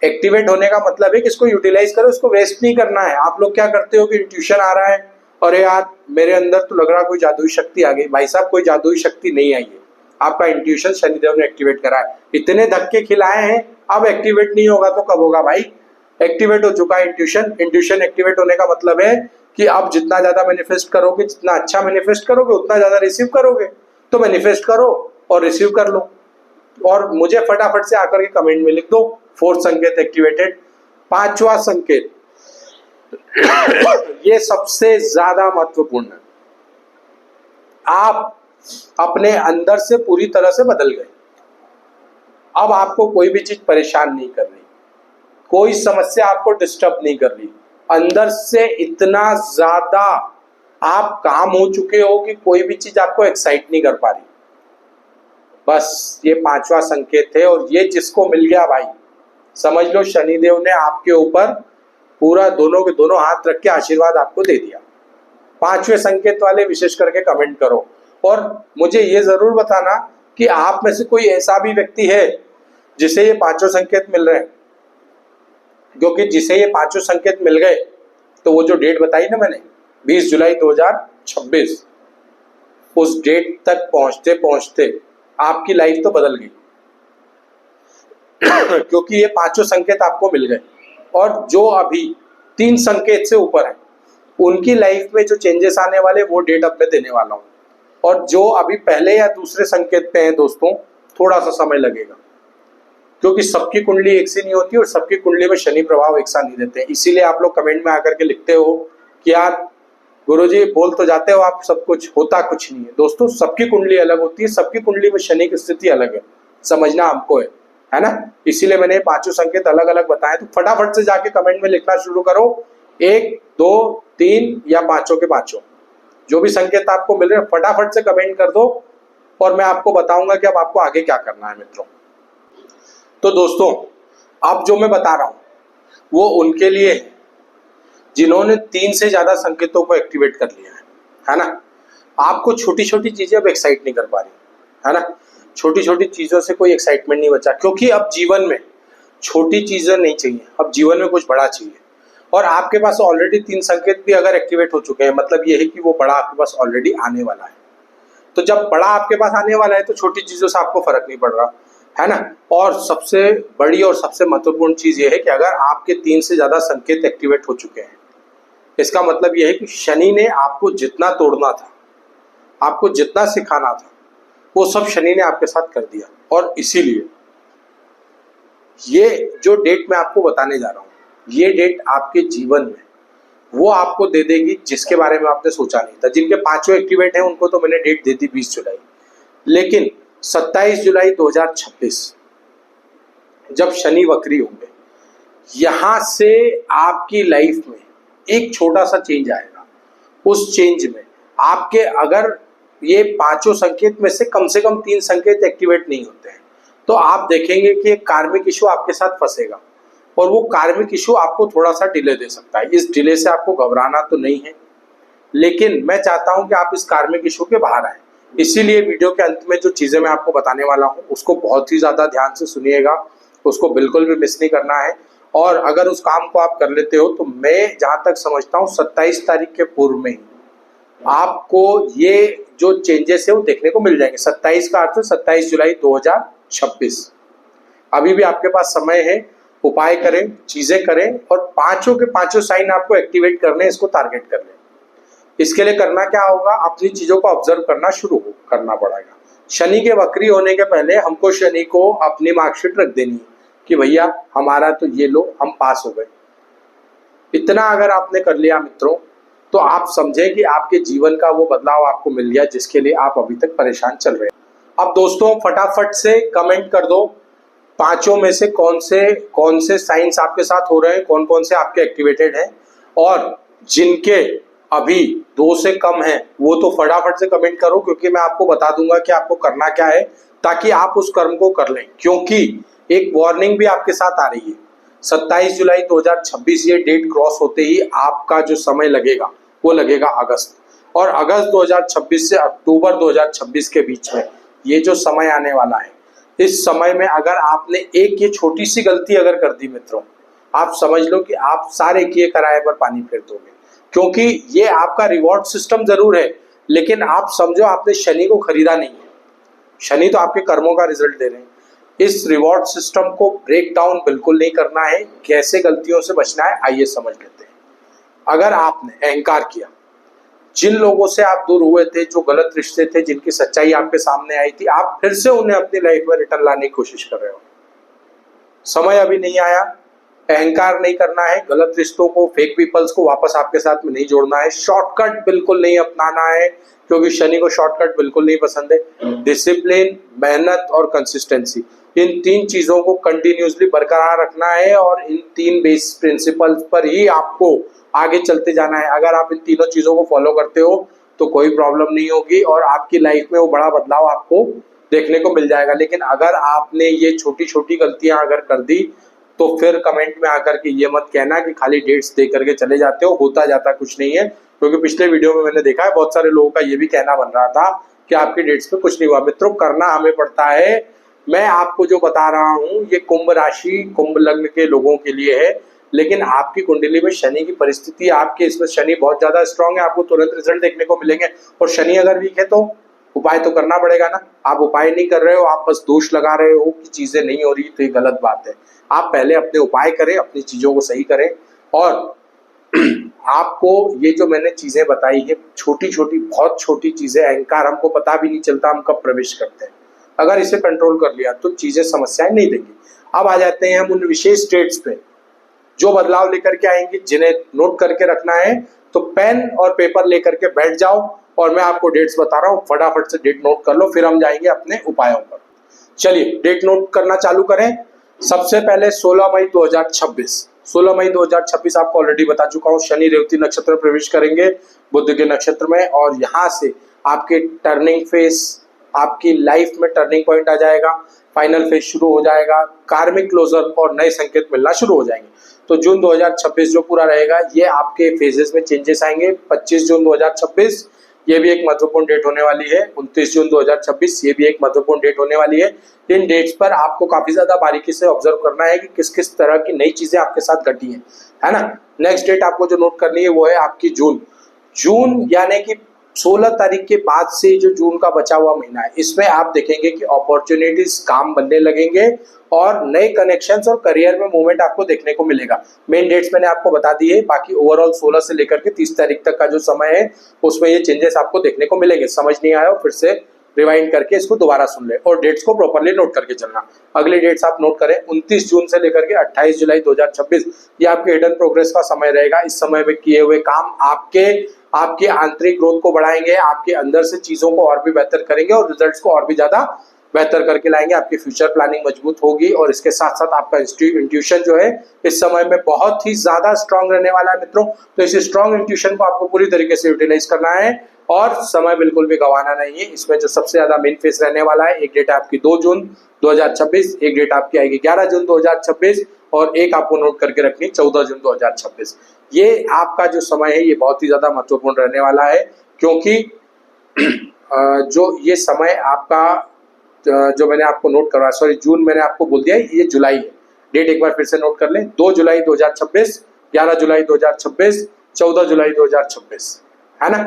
A: एक्टिवेट होने का मतलब है कि इसको यूटिलाइज करो, इसको वेस्ट नहीं करना है। आप लोग क्या करते हो कि इंट्यूशन आ रहा है, अरे यार मेरे अंदर तो लग रहा कोई जादुई शक्ति आ गई। भाई साहब, कोई जादुई शक्ति नहीं आई है, आपका इंट्यूशन शनिदेव ने एक्टिवेट करा है। इतने धक्के खिलाए हैं, अब एक्टिवेट नहीं होगा तो कब होगा भाई? एक्टिवेट हो चुका है इंट्यूशन। इंट्यूशन एक्टिवेट होने का मतलब है कि आप जितना ज्यादा मैनिफेस्ट करोगे, जितना अच्छा मैनिफेस्ट करोगे, उतना ज्यादा रिसीव करोगे। तो मैनिफेस्ट करो और रिसीव कर लो। और मुझे फटाफट से आकर के कमेंट में लिख दो, फोर्थ संकेत एक्टिवेटेड। पांचवा संकेत, ये सबसे ज्यादा महत्वपूर्ण है। आप अपने अंदर से पूरी तरह से बदल गए। अब आपको कोई भी चीज परेशान नहीं कर रही, कोई समस्या आपको डिस्टर्ब नहीं कर रही। अंदर से इतना ज्यादा आप काम हो चुके हो कि कोई भी चीज आपको एक्साइट नहीं कर पा रही। बस ये पांचवा संकेत है और ये जिसको मिल गया भाई, समझ लो शनिदेव ने आपके ऊपर पूरा दोनों के दोनों हाथ रख के आशीर्वाद आपको दे दिया। पांचवें संकेत वाले विशेष करके कमेंट करो और मुझे ये जरूर बताना कि आप में से कोई ऐसा भी व्यक्ति है जिसे ये पांचों संकेत मिल रहे हैं। क्योंकि जिसे ये पांचों संकेत मिल गए तो वो जो डेट बताई ना मैंने, 20 जुलाई 2026, उस डेट तक पहुंचते पहुंचते आपकी लाइफ तो बदल गई। क्योंकि ये पांचों संकेत आपको मिल गए और जो अभी 3 संकेत से ऊपर है उनकी लाइफ में जो चेंजेस आने वाले वो डेट अब मैं देने वाला हूँ। और जो अभी पहले या दूसरे संकेत पे हैं दोस्तों, थोड़ा सा समय लगेगा, क्योंकि सबकी कुंडली एक सी नहीं होती और सबकी कुंडली में शनि प्रभाव एक सा नहीं देते हैं। इसीलिए आप लोग कमेंट में आकर के लिखते हो कि यार गुरुजी बोल तो जाते हो आप सब कुछ, होता कुछ नहीं है। दोस्तों, सबकी कुंडली अलग होती है, सबकी कुंडली में शनि की स्थिति अलग है, समझना हमको है ना। इसीलिए मैंने पांचों संकेत अलग अलग बताए। तो फटाफट से जाके कमेंट में लिखना शुरू करो, 1, 2, 3 या पांचों के पांचों, जो भी संकेत आपको मिल रहे हैं फटाफट से कमेंट कर दो और मैं आपको बताऊंगा कि अब आपको आगे क्या करना है मित्रों। तो दोस्तों, अब जो मैं बता रहा हूं वो उनके लिए है जिन्होंने 3 से ज्यादा संकेतों को एक्टिवेट कर लिया है ना। आपको छोटी छोटी चीजें अब एक्साइट नहीं कर पा रही, है ना। छोटी छोटी चीजों से कोई एक्साइटमेंट नहीं बचा, क्योंकि अब जीवन में छोटी चीजें नहीं चाहिए, अब जीवन में कुछ बड़ा चाहिए। और आपके पास ऑलरेडी 3 संकेत भी अगर एक्टिवेट हो चुके हैं, मतलब ये है कि वो बड़ा आपके पास ऑलरेडी आने वाला है। तो जब बड़ा आपके पास आने वाला है तो छोटी चीजों से आपको फर्क नहीं पड़ रहा, है ना। और सबसे बड़ी और सबसे महत्वपूर्ण चीज ये है कि अगर आपके 3 से ज्यादा संकेत एक्टिवेट हो चुके हैं, इसका मतलब यह है कि शनि ने आपको जितना तोड़ना था, आपको जितना सिखाना था, वो सब शनि ने आपके साथ कर दिया। और इसीलिए ये जो डेट मैं आपको बताने जा रहा हूं, ये डेट आपके जीवन में वो आपको दे देगी जिसके बारे में आपने सोचा नहीं था। जिनके पांचों एक्टिवेट हैं उनको तो मैंने डेट दे दी 20 जुलाई, लेकिन 27 जुलाई 2026 जब शनि वक्री होंगे, यहां से आपकी लाइफ में एक छोटा सा चेंज आएगा। उस चेंज में आपके अगर ये पांचों संकेत में से कम 3 संकेत एक्टिवेट नहीं होते हैं तो आप देखेंगे कि एक कार्मिक इशू आपके साथ फंसेगा और वो कार्मिक इशू आपको थोड़ा सा डिले दे सकता है। इस डिले से आपको घबराना तो नहीं है, लेकिन मैं चाहता हूं कि आप इस कार्मिक इशू के बाहर आए। इसीलिए वीडियो के अंत में जो चीजें मैं आपको बताने वाला हूं उसको बहुत ही ज्यादा ध्यान से सुनिएगा, उसको बिल्कुल भी मिस नहीं करना है। और अगर उस काम को आप कर लेते हो तो मैं जहां तक समझता हूँ 27 तारीख के पूर्व में ही आपको ये जो चेंजेस है वो देखने को मिल जाएंगे। 27 का अर्थ है 27 जुलाई 2026। अभी भी आपके पास समय है, उपाय करें, चीजें करें और पांचों के पांचों साइन आपको एक्टिवेट करने, इसको टारगेट कर लें। इसके लिए करना क्या होगा, अपनी चीजों को ऑब्जर्व करना शुरू करना पड़ेगा। शनि के वक्री होने के पहले हमको शनि को अपनी मार्कशीट रख देनी है कि भैया हमारा तो ये लो, हम पास हो गए। इतना अगर आपने कर लिया मित्रों तो आप समझें कि आपके जीवन का वो बदलाव आपको मिल गया जिसके लिए आप अभी तक परेशान चल रहे हैं। अब दोस्तों फटाफट से कमेंट कर दो, पांचों में से कौन से साइंस आपके साथ हो रहे हैं, कौन कौन से आपके एक्टिवेटेड हैं, और जिनके अभी 2 से कम है वो तो फटाफट से कमेंट करो, क्योंकि मैं आपको बता दूंगा कि आपको करना क्या है ताकि आप उस कर्म को कर लें। क्योंकि एक वार्निंग भी आपके साथ आ रही है, 27 जुलाई 2026 ये डेट क्रॉस होते ही आपका जो समय लगेगा वो लगेगा अगस्त, और अगस्त 2026 से अक्टूबर 2026 के बीच में ये जो समय आने वाला है, इस समय में अगर आपने एक ये छोटी सी गलती अगर कर दी मित्रों, आप समझ लो कि आप सारे किए कराए पर पानी फेर दोगे। क्योंकि ये आपका रिवॉर्ड सिस्टम जरूर है, लेकिन आप समझो आपने शनि को खरीदा नहीं है, शनि तो आपके कर्मों का रिजल्ट दे रहे हैं। इस रिवॉर्ड सिस्टम को ब्रेक डाउन बिल्कुल नहीं करना है। कैसे गलतियों से बचना है आइए समझ लेते हैं। अगर आपने अहंकार किया, जिन लोगों से आप दूर हुए थे, जो गलत रिश्ते थे, जिनकी सच्चाई आपके सामने आई थी, आप फिर से उन्हें अपनी लाइफ में रिटर्न लाने की कोशिश कर रहे हो। समय अभी नहीं आया, अहंकार नहीं करना है, गलत रिश्तों को, फेक पीपल्स को वापस आपके साथ में नहीं जोड़ना है, शॉर्टकट बिल्कुल नहीं अपनाना है, क्योंकि शनि को शॉर्टकट बिल्कुल नहीं पसंद है। डिसिप्लिन, मेहनत और कंसिस्टेंसी, इन 3 चीजों को कंटिन्यूसली बरकरार रखना है और इन 3 बेस प्रिंसिपल्स पर ही आपको आगे चलते जाना है। अगर आप इन तीनों चीजों को फॉलो करते हो तो कोई प्रॉब्लम नहीं होगी और आपकी लाइफ में वो बड़ा बदलाव आपको देखने को मिल जाएगा। लेकिन अगर आपने ये छोटी छोटी गलतियां अगर कर दी तो फिर कमेंट में आकर के ये मत कहना कि खाली डेट्स दे करके चले जाते हो, होता जाता कुछ नहीं है। क्योंकि पिछले वीडियो में मैंने देखा है बहुत सारे लोगों का ये भी कहना बन रहा था कि आपकी डेट्स पे कुछ नहीं हुआ। मित्रों करना हमें पड़ता है। मैं आपको जो बता रहा हूँ ये कुंभ राशि, कुंभ लग्न के लोगों के लिए है, लेकिन आपकी कुंडली में शनि की परिस्थिति, आपके इसमें शनि बहुत ज्यादा स्ट्रांग है, आपको तुरंत रिजल्ट देखने को मिलेंगे। और शनि अगर वीक है तो उपाय तो करना पड़ेगा ना। आप उपाय नहीं कर रहे हो, आप बस दोष लगा रहे हो कि चीजें नहीं हो रही, तो ये गलत बात है। आप पहले अपने उपाय करें, अपनी चीजों को सही करें। और आपको ये जो मैंने चीजें बताई है, छोटी छोटी, बहुत छोटी चीजें, अहंकार, हमको पता भी नहीं चलता हम कब प्रवेश करते हैं, अगर इसे कंट्रोल कर लिया तो चीजें समस्याएं नहीं देंगी। अब आ जाते हैं हम उन विशेष डेट्स पे जो बदलाव लेकर के आएंगे, जिन्हें नोट करके रखना है। तो पेन और पेपर लेकर के बैठ जाओ और मैं आपको डेट्स बता रहा हूँ, फटाफट से डेट नोट कर लो, फिर हम जाएंगे अपने उपायों पर। चलिए डेट नोट करना चालू करें। सबसे पहले 16 मई 2026, 16 मई 2026 आपको ऑलरेडी बता चुका हूँ, शनि रेवती नक्षत्र में प्रवेश करेंगे, बुध के नक्षत्र में, और यहाँ से आपके टर्निंग फेस, आपकी लाइफ में टर्निंग पॉइंट आ जाएगा, फाइनल फेज शुरू हो जाएगा, कार्मिक क्लोजर और नए संकेत मिलना शुरू हो जाएंगे। तो जून 2026 जो पूरा रहेगा ये आपके फेजेस में चेंजेस आएंगे। 25 जून 2026 ये भी एक महत्वपूर्ण डेट होने वाली है। 29 जून 2026 ये भी एक महत्वपूर्ण डेट होने वाली है। इन डेट्स पर आपको काफी ज्यादा बारीकी से ऑब्जर्व करना है कि किस किस तरह की नई चीजें आपके साथ घटी है ना। नेक्स्ट डेट आपको जो नोट करनी है वो है आपकी जून यानी कि 16 तारीख के बाद से जो जून का बचा हुआ महीना है, इसमें आप देखेंगे कि अपॉर्चुनिटीज काम बनने लगेंगे और नए कनेक्शंस और करियर में मूवमेंट आपको देखने को मिलेगा। मेन डेट्स मैंने आपको बता दी है, बाकी ओवरऑल 16 से लेकर के 30 तारीख तक का जो समय है उसमें ये चेंजेस आपको देखने को मिलेंगे। समझ नहीं आया फिर से रिवाइंड करके इसको दोबारा सुन ले और डेट्स को प्रॉपर्ली नोट करके चलना। अगले डेट्स आप नोट करें, 29 जून से लेकर के 28 जुलाई 2026 ये आपके हिडन प्रोग्रेस का समय रहेगा। इस समय में किए हुए काम आपके आंतरिक ग्रोथ को बढ़ाएंगे, आपके अंदर से चीजों को और भी बेहतर करेंगे और रिजल्ट्स को और भी ज्यादा बेहतर करके लाएंगे। आपकी फ्यूचर प्लानिंग मजबूत होगी और इसके साथ साथ आपका इंट्यूशन जो है इस समय में बहुत ही ज्यादा स्ट्रांग रहने वाला है मित्रों। तो इस स्ट्रांग इंट्यूशन को आपको पूरी तरीके से यूटिलाइज करना है और समय बिल्कुल भी गंवाना नहीं है। इसमें जो सबसे ज्यादा मेन फेस रहने वाला है, एक डेट आपकी 2 जून 2026, एक डेट आपकी आएगी 11 जून 2026 और एक आपको नोट करके रखनी 14 जून 2026। ये आपका जो समय है ये बहुत ही ज्यादा महत्वपूर्ण रहने वाला है, क्योंकि जो ये समय आपका जो मैंने आपको नोट करवाया, सॉरी जून मैंने आपको बोल दिया है, ये जुलाई है। डेट एक बार फिर से नोट कर लें, 2 जुलाई 2026, 11 जुलाई 2026, 14 जुलाई 2026, है ना।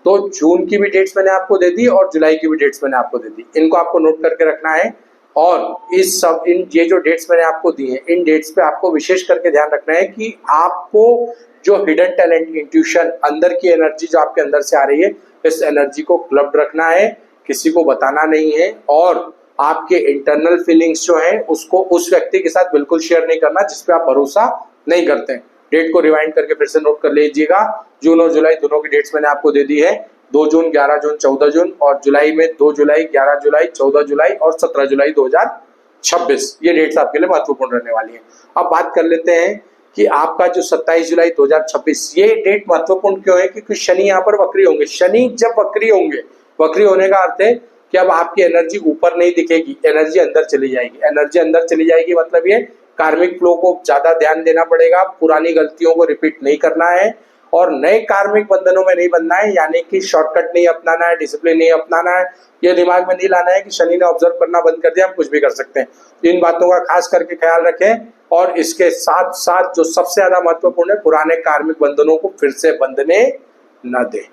A: तो जून की भी डेट्स मैंने आपको दे दी और जुलाई की भी डेट्स मैंने आपको दे दी, इनको आपको नोट करके रखना है। और इस सब ये जो डेट्स मैंने आपको दी हैं, इन डेट्स पे आपको विशेष करके ध्यान रखना है कि आपको जो हिडन टैलेंट, इंट्यूशन, अंदर की एनर्जी जो आपके अंदर से आ रही है, इस एनर्जी को क्लब्ड रखना है, किसी को बताना नहीं है। और आपके इंटरनल फीलिंग्स जो है उसको उस व्यक्ति के साथ बिल्कुल शेयर नहीं करना जिसपे आप भरोसा नहीं करते हैं। डेट को रिवाइंड करके फिर से नोट कर लीजिएगा। जून और जुलाई दोनों की डेट्स मैंने आपको दे दी है, 2 जून, 11 जून, 14 जून, और जुलाई में 2 जुलाई, 11 जुलाई, 14 जुलाई और 17 जुलाई 2026, ये डेट्स आपके लिए महत्वपूर्ण रहने वाली है। अब बात कर लेते हैं कि आपका जो 27 जुलाई 2026, ये डेट महत्वपूर्ण क्यों है? क्योंकि शनि यहाँ पर वक्री होंगे। शनि जब वक्री होंगे, वक्री होने का अर्थ है कि अब आपकी एनर्जी ऊपर नहीं दिखेगी, एनर्जी अंदर चली जाएगी। एनर्जी अंदर चली जाएगी मतलब ये कार्मिक फ्लो को ज्यादा ध्यान देना पड़ेगा, पुरानी गलतियों को रिपीट नहीं करना है और नए कार्मिक बंधनों में नहीं बनना है, यानी कि शॉर्टकट नहीं अपनाना है, डिसिप्लिन नहीं अपनाना है। ये दिमाग में नहीं लाना है कि शनि ने ऑब्जर्व करना बंद कर दिया, हम कुछ भी कर सकते हैं। इन बातों का खास करके ख्याल रखें। और इसके साथ साथ जो सबसे ज्यादा महत्वपूर्ण है, पुराने कार्मिक बंधनों को फिर से बंधने न दे।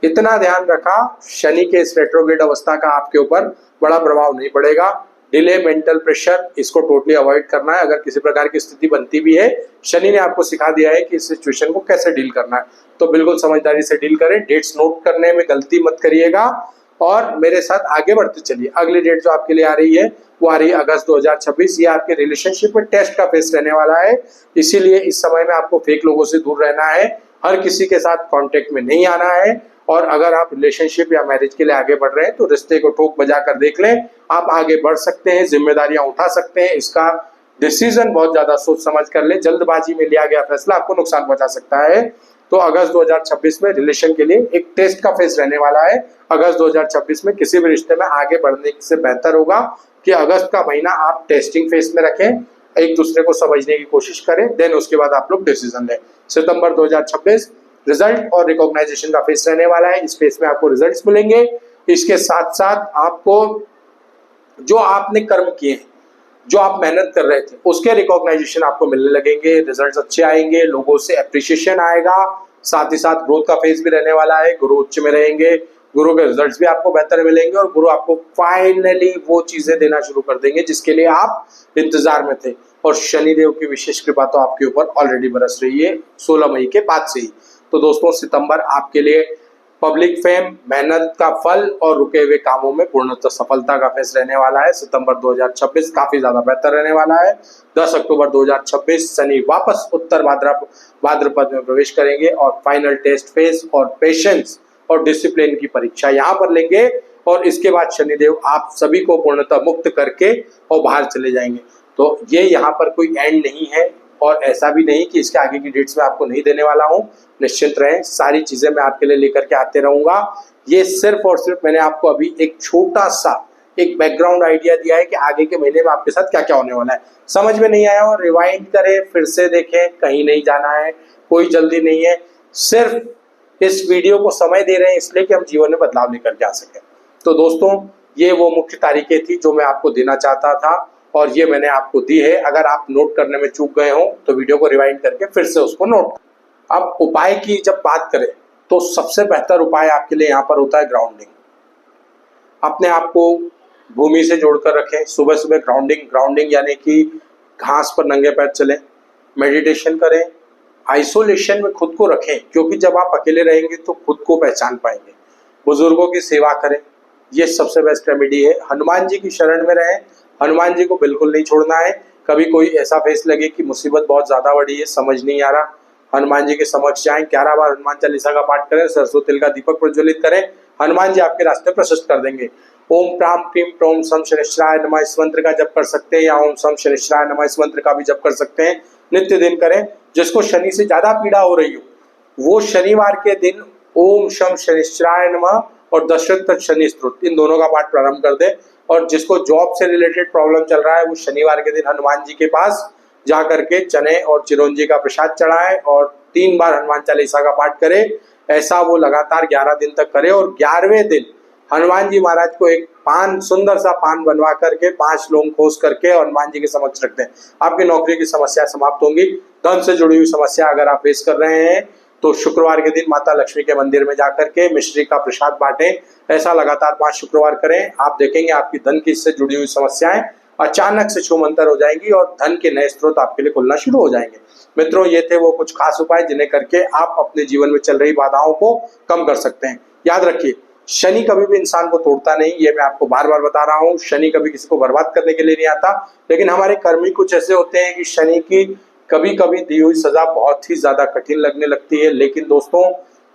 A: इतना ध्यान रखा, शनि के इस रेट्रोग्रेड अवस्था का आपके ऊपर बड़ा प्रभाव नहीं पड़ेगा। डिले, मेंटल प्रेशर, इसको टोटली अवॉइड करना है। अगर किसी प्रकार की स्थिति बनती भी है, शनि ने आपको सिखा दिया है कि इस सिचुएशन को कैसे डील करना है, तो बिल्कुल समझदारी से डील करें। डेट्स नोट करने में गलती मत करिएगा और मेरे साथ आगे बढ़ते चलिए। अगली डेट जो आपके लिए आ रही है वो आ रही है अगस्त 2026। ये आपके रिलेशनशिप में टेस्ट का फेस रहने वाला है, इसीलिए इस समय में आपको फेक लोगों से दूर रहना है, हर किसी के साथ कॉन्टेक्ट में नहीं आना है। और अगर आप रिलेशनशिप या मैरिज के लिए आगे बढ़ रहे हैं तो रिश्ते को ठोक बजा कर देख लें, आप आगे बढ़ सकते हैं, जिम्मेदारियां उठा सकते हैं। इसका डिसीजन बहुत ज्यादा सोच समझ कर लें, जल्दबाजी में लिया गया फैसला आपको नुकसान पहुंचा सकता है। तो अगस्त 2026 में रिलेशन के लिए एक टेस्ट का फेज रहने वाला है। अगस्त 2026 में किसी भी रिश्ते में आगे बढ़ने से बेहतर होगा कि अगस्त का महीना आप टेस्टिंग फेज में रखें, एक दूसरे को समझने की कोशिश करें, देन उसके बाद आप लोग डिसीजन लें। सितंबर 2026 रिजल्ट और रिकॉग्नाइजेशन का फेस रहने वाला है। इस फेस में आपको रिजल्ट्स मिलेंगे। इसके साथ साथ आपको जो आपने कर्म किए, जो आप मेहनत कर रहे थे, उसके रिकॉग्नाइजेशन आपको मिलने लगेंगे, रिजल्ट्स अच्छे आएंगे, लोगों से अप्रिशिएशन आएगा। साथ ही साथ ग्रोथ का फेज भी रहने वाला है, गुरु उच्च में रहेंगे, गुरु के रिजल्ट्स भी आपको बेहतर मिलेंगे और गुरु आपको फाइनली वो चीजें देना शुरू कर देंगे जिसके लिए आप इंतजार में थे। और शनिदेव की विशेष कृपा तो आपके ऊपर ऑलरेडी बरस रही है 16 मई के बाद से ही। तो दोस्तों, सितंबर आपके लिए पब्लिक फेम, मेहनत का फल और रुके हुए कामों में पूर्णतः सफलता का फेस रहने वाला है। सितंबर 2026 काफी ज्यादा बेहतर रहने वाला है। 10 अक्टूबर 2026 शनि वापस उत्तर भाद्रपद में प्रवेश करेंगे और फाइनल टेस्ट फेज और पेशेंस और डिसिप्लिन की परीक्षा यहाँ पर लेंगे और इसके बाद शनिदेव आप सभी को पूर्णतः मुक्त करके और बाहर चले जाएंगे। तो ये यहाँ पर कोई एंड नहीं है और ऐसा भी नहीं कि इसके आगे की डेट्स में आपको नहीं देने वाला हूँ। निश्चिंत रहें, सारी चीजें मैं आपके लिए लेकर के आते रहूंगा। ये सिर्फ और सिर्फ मैंने आपको अभी एक छोटा सा एक बैकग्राउंड आइडिया दिया है कि आगे के महीने में आपके साथ क्या क्या होने वाला है। समझ में नहीं आया और रिवाइंड करें, फिर से देखें, कहीं नहीं जाना है, कोई जल्दी नहीं है। सिर्फ इस वीडियो को समय दे रहे हैं इसलिए कि हम जीवन में बदलाव लेकर के आ सकें। तो दोस्तों, ये वो मुख्य तारीखें थी जो मैं आपको देना चाहता था और ये मैंने आपको दी है। अगर आप नोट करने में चूक गए हो तो वीडियो को रिवाइंड करके फिर से उसको नोट। अब उपाय की जब बात करें तो सबसे बेहतर उपाय आपके लिए यहाँ पर होता है ग्राउंडिंग। अपने आप को भूमि से जोड़कर रखें। सुबह सुबह ग्राउंडिंग यानी कि घास पर नंगे पैर चलें, मेडिटेशन करें, आइसोलेशन में खुद को रखें, क्योंकि जब आप अकेले रहेंगे तो खुद को पहचान पाएंगे। बुजुर्गों की सेवा करें, ये सबसे बेस्ट रेमेडी है। हनुमान जी की शरण में रहें, हनुमान जी को बिल्कुल नहीं छोड़ना है। कभी कोई ऐसा फेस लगे कि मुसीबत बहुत ज्यादा बड़ी है, समझ नहीं आ रहा, हनुमान जी के समक्ष जाएं, 11 बार हनुमान चालीसा का पाठ करें, सरसों तिल का दीपक प्रज्वलित करें, हनुमान जी आपके रास्ते प्रशस्त कर देंगे। ओम प्राम प्रीम प्रोम सम शनिश्चराय नमः इस मंत्र का जप कर सकते हैं या ओम सम शनिश्चराय नमः इस मंत्र का भी जप कर सकते हैं। नित्य दिन करें। जिसको शनि से ज्यादा पीड़ा हो रही हो वो शनिवार के दिन ओम शम शनिश्चराय नमः और दशरथ शनि स्तोत्र, इन दोनों का पाठ प्रारंभ कर दे। और जिसको जॉब से रिलेटेड प्रॉब्लम चल रहा है वो शनिवार के दिन हनुमान जी के पास जा करके चने और चिरौंजी का प्रसाद चढ़ाए और 3 बार हनुमान चालीसा का पाठ करे। ऐसा वो लगातार 11 दिन तक करे और 11वें दिन हनुमान जी महाराज को एक पान, सुंदर सा पान बनवा करके 5 लोग खोस करके और हनुमान जी के समक्ष रखते हैं। आपकी नौकरी की समस्या समाप्त होंगी। धन से जुड़ी हुई समस्या अगर आप फेस कर रहे हैं तो शुक्रवार के दिन माता लक्ष्मी के मंदिर में जाकर के मिश्री का प्रसाद बांटें। ऐसा लगातार 5 शुक्रवार करें। आप देखेंगे आपकी धन की इससे जुड़ी हुई समस्याएं अचानक से छूमंतर हो जाएंगी और धन के नए स्रोत आपके लिए खुलना शुरू हो जाएंगे। मित्रों, ये थे वो कुछ खास उपाय जिन्हें करके आप अपने जीवन में चल रही बाधाओं को कम कर सकते हैं। याद रखिए, शनि कभी भी इंसान को तोड़ता नहीं, ये मैं आपको बार बार बता रहा हूँ। शनि कभी किसी को बर्बाद करने के लिए नहीं आता, लेकिन हमारे कर्म ही कुछ ऐसे होते हैं कि शनि की कभी कभी दी हुई सजा बहुत ही ज्यादा कठिन लगने लगती है। लेकिन दोस्तों,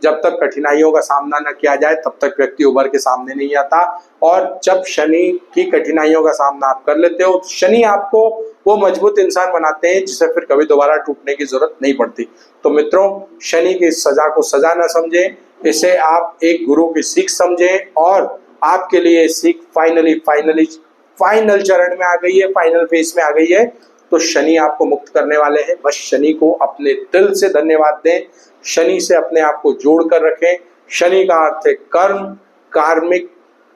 A: जब तक कठिनाइयों का सामना न किया जाए तब तक व्यक्ति उभर के सामने नहीं आता। और जब शनि की कठिनाइयों का सामना आप कर लेते हो, शनि आपको वो मजबूत इंसान बनाते हैं जिसे फिर कभी दोबारा टूटने की जरूरत नहीं पड़ती। तो मित्रों, शनि की सजा को सजा न समझें, इसे आप एक गुरु की सीख समझें और आपके लिए सीख फाइनल चरण में आ गई है, फाइनल फेज में आ गई है। तो शनि आपको मुक्त करने वाले हैं। बस शनि को अपने दिल से धन्यवाद दें, शनि से अपने आप को जोड़ कर रखें। शनि का अर्थ है कर्म, कार्मिक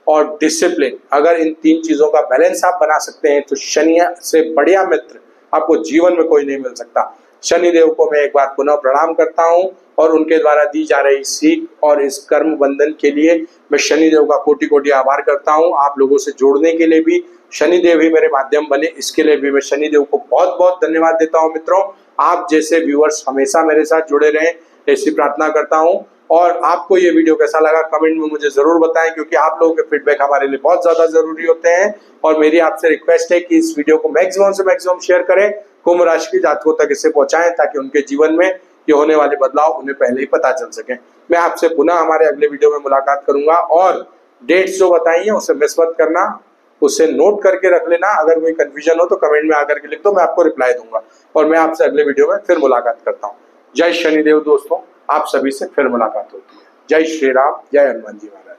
A: और डिसिप्लिन। अगर इन 3 चीजों का बैलेंस आप बना सकते हैं तो शनि से बढ़िया मित्र आपको जीवन में कोई नहीं मिल सकता। शनिदेव को मैं एक बार पुनः प्रणाम करता हूं और उनके द्वारा दी जा रही सीख और इस कर्म बंधन के लिए मैं शनिदेव का कोटि कोटि आभार करता हूं। आप लोगों से जोड़ने के लिए भी शनिदेव ही मेरे माध्यम बने, इसके लिए भी मैं शनिदेव को बहुत बहुत धन्यवाद देता हूं। मित्रों, आप जैसे व्यूअर्स हमेशा मेरे साथ जुड़े रहें, ऐसी प्रार्थना करता हूं। और आपको ये वीडियो कैसा लगा कमेंट में मुझे जरूर बताएं, क्योंकि आप लोगों के फीडबैक हमारे लिए बहुत ज्यादा जरूरी होते हैं। और मेरी आपसे रिक्वेस्ट है कि इस वीडियो को मैक्सिमम से मैक्सिमम शेयर करें, कुंभ राशि के जातकों तक इसे पहुंचाएं, ताकि उनके जीवन में ये होने वाले बदलाव उन्हें पहले ही पता चल सके। मैं आपसे पुनः हमारे अगले वीडियो में मुलाकात करूंगा और डेट्स जो बताई हैं उसे मिस मत करना, उसे नोट करके रख लेना। अगर कोई कंफ्यूजन हो तो कमेंट में आकर के लिख दो, मैं आपको रिप्लाई दूंगा। और मैं आपसे अगले वीडियो में फिर मुलाकात करता हूँ। जय शनिदेव दोस्तों, आप सभी से फिर मुलाकात होती है। जय श्री राम, जय हनुमान जी महाराज।